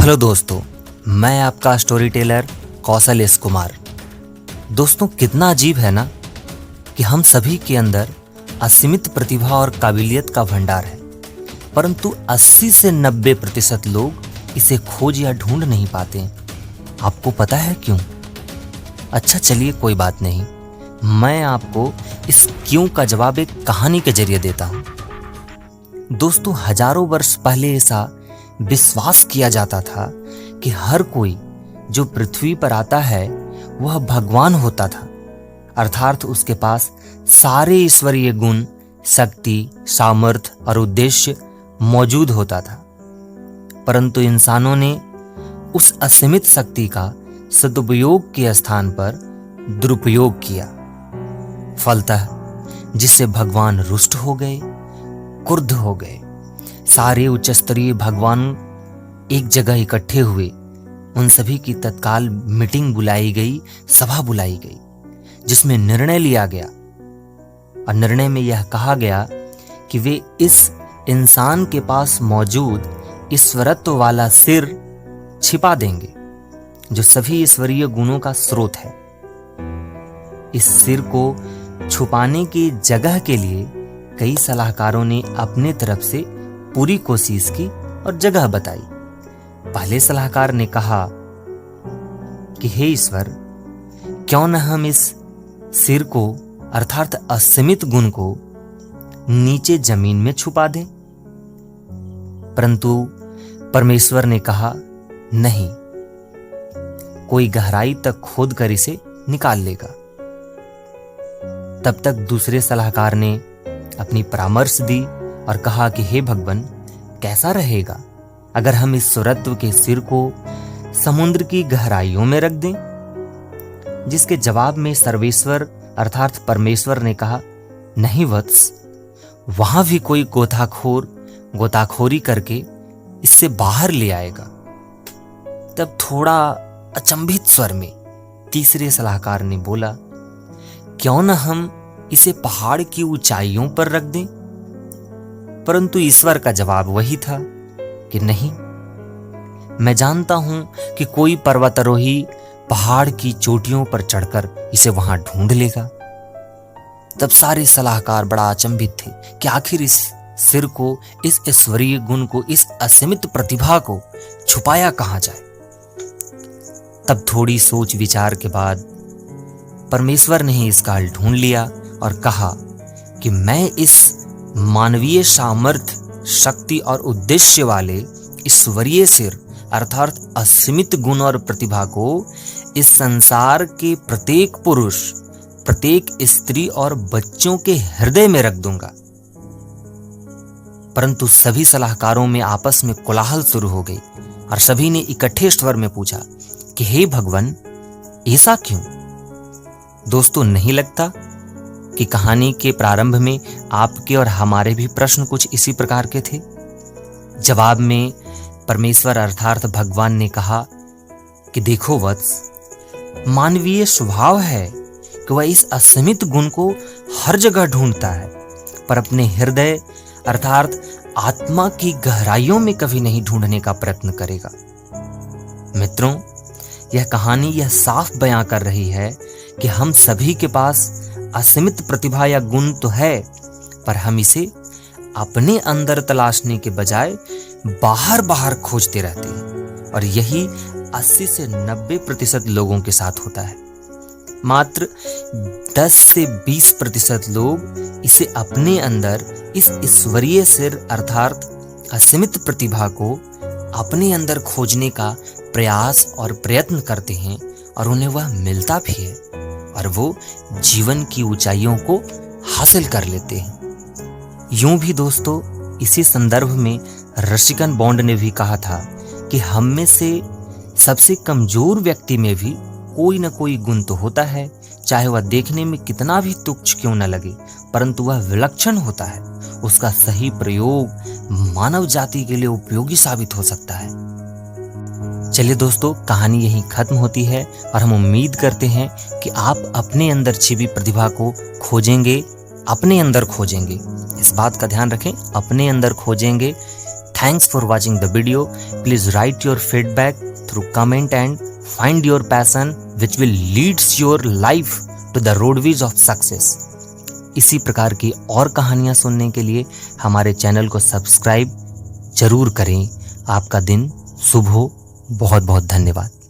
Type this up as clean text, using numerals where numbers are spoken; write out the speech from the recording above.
Hello दोस्तों, मैं आपका स्टोरी टेलर कौशल एस कुमार। दोस्तों, कितना अजीब है ना कि हम सभी के अंदर असीमित प्रतिभा और काबिलियत का भंडार है, परंतु 80 से 90% लोग इसे खोज या ढूंढ नहीं पाते। आपको पता है क्यों? अच्छा चलिए, कोई बात नहीं, मैं आपको इस क्यों का जवाब एक कहानी के जरिए देता हूं। दोस्तों, हजारों वर्ष पहले ऐसा विश्वास किया जाता था कि हर कोई जो पृथ्वी पर आता है वह भगवान होता था, अर्थात उसके पास सारे ईश्वरीय गुण, शक्ति, सामर्थ्य और उद्देश्य मौजूद होता था। परंतु इंसानों ने उस असीमित शक्ति का सदुपयोग के स्थान पर दुरुपयोग किया। फलतः जिससे भगवान रुष्ट हो गए, क्रुद्ध हो गए। सारे उच्च स्तरीय भगवान एक जगह इकट्ठे हुए। उन सभी की तत्काल मीटिंग बुलाई गई, सभा बुलाई गई, जिसमें निर्णय लिया गया। और निर्णय में यह कहा गया कि वे इस इंसान के पास मौजूद ईश्वरत्व वाला सिर छिपा देंगे, जो सभी ईश्वरीय गुणों का स्रोत है। इस सिर को छुपाने की जगह के लिए कई सलाहकारों ने अपने तरफ से पूरी कोशिश की और जगह बताई। पहले सलाहकार ने कहा कि हे ईश्वर, क्यों न हम इस सिर को अर्थात असीमित गुण को नीचे जमीन में छुपा दें। परंतु परमेश्वर ने कहा नहीं, कोई गहराई तक खोद कर इसे निकाल लेगा। तब तक दूसरे सलाहकार ने अपनी परामर्श दी और कहा कि हे भगवान, कैसा रहेगा अगर हम इस सुरत्व के सिर को समुद्र की गहराइयों में रख दें? जिसके जवाब में सर्वेश्वर अर्थात परमेश्वर ने कहा, नहीं वत्स, वहां भी कोई गोताखोरी करके इससे बाहर ले आएगा। तब थोड़ा अचंभित स्वर में तीसरे सलाहकार ने बोला, क्यों न हम इसे पहाड़ की ऊंचाइयों पर रख दें? परंतु ईश्वर का जवाब वही था कि नहीं, मैं जानता हूं कि कोई पर्वतारोही पहाड़ की चोटियों पर चढ़कर इसे वहां ढूंढ लेगा। तब सारे सलाहकार बड़ा अचंभित थे कि आखिर इस सिर को, इस ईश्वरीय गुण को, इस असीमित प्रतिभा को छुपाया कहां जाए। तब थोड़ी सोच विचार के बाद परमेश्वर ने ही इसका हल ढूंढ लिया और कहा कि मैं इस मानवीय सामर्थ्य, शक्ति और उद्देश्य वाले ईश्वरीय सिर अर्थात असीमित गुण और प्रतिभा को इस संसार के प्रत्येक पुरुष, प्रत्येक स्त्री और बच्चों के हृदय में रख दूंगा। परंतु सभी सलाहकारों में आपस में कोलाहल शुरू हो गई और सभी ने इकट्ठे स्वर में पूछा कि हे भगवान, ऐसा क्यों? दोस्तों, नहीं लगता कि कहानी के प्रारंभ में आपके और हमारे भी प्रश्न कुछ इसी प्रकार के थे? जवाब में परमेश्वर अर्थात भगवान ने कहा कि देखो वत्स, मानवीय स्वभाव है कि वह इस असीमित गुण को हर जगह ढूंढता है, पर अपने हृदय अर्थात आत्मा की गहराइयों में कभी नहीं ढूंढने का प्रयत्न करेगा। मित्रों, यह कहानी यह साफ बयां कर रही है कि हम सभी के पास असीमित प्रतिभा या गुण तो है, पर हम इसे अपने अंदर तलाशने के बजाय बाहर बाहर खोजते रहते हैं। और यही 80 से 90% लोगों के साथ होता है। मात्र 10 से 20% लोग इसे अपने अंदर, इस ईश्वरीय सिर अर्थात असीमित प्रतिभा को अपने अंदर खोजने का प्रयास और प्रयत्न करते हैं, और उन्हें वह मिलता भी है और वो जीवन की ऊंचाइयों को हासिल कर लेते हैं। यूं भी दोस्तों, इसी संदर्भ में रसिकन बॉन्ड ने भी कहा था कि हम में से सबसे कमजोर व्यक्ति में भी कोई न कोई गुण तो होता है, चाहे वह देखने में कितना भी तुच्छ क्यों न लगे, परंतु वह विलक्षण होता है। उसका सही प्रयोग मानव जाति के लिए उपयोगी साबित हो सकता है। चलिए दोस्तों, कहानी यहीं खत्म होती है और हम उम्मीद करते हैं कि आप अपने अंदर छिपी प्रतिभा को खोजेंगे, अपने अंदर खोजेंगे। इस बात का ध्यान रखें, अपने अंदर खोजेंगे। Thanks for watching the video. Please write your feedback through comment and find your passion which will leads your life to the roadways of success. इसी प्रकार की और कहानियां सुनने के लिए हमारे चैनल को सब्सक्राइब जरूर करें। आपका दिन शुभ हो। बहुत बहुत धन्यवाद।